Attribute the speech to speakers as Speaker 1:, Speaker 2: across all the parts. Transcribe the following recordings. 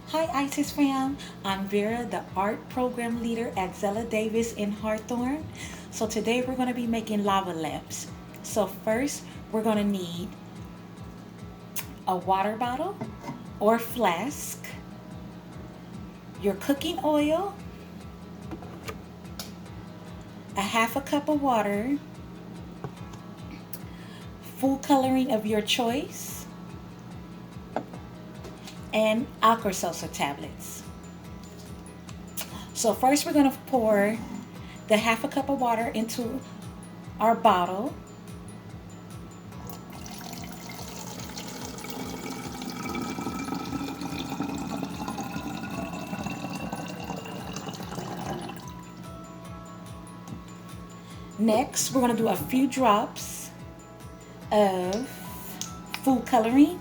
Speaker 1: Hi ICES fam, I'm Vera, the art program leader at Zela Davis in Hawthorne. So today we're going to be making lava lamps. So first we're going to need a water bottle or flask, your cooking oil, a half a cup of water, food coloring of your choice, and Alka-Seltzer tablets. So first we're going to pour the half a cup of water into our bottle. Next, we're going to do a few drops of food coloring.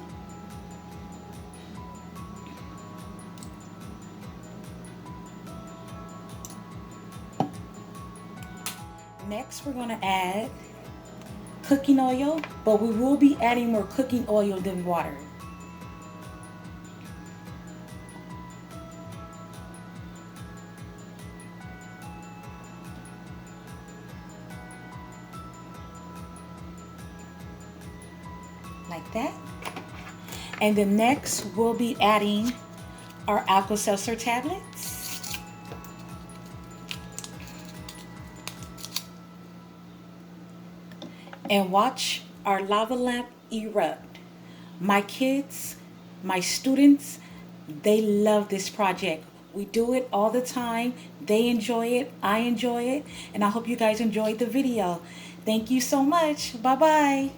Speaker 1: Next, we're going to add cooking oil, but we will be adding more cooking oil than water. Like that. And then next, we'll be adding our Alka-Seltzer tablets. And watch our lava lamp erupt. My kids, my students, they love this project. We do it all the time. They enjoy it. I enjoy it. And I hope you guys enjoyed the video. Thank you so much. Bye-bye.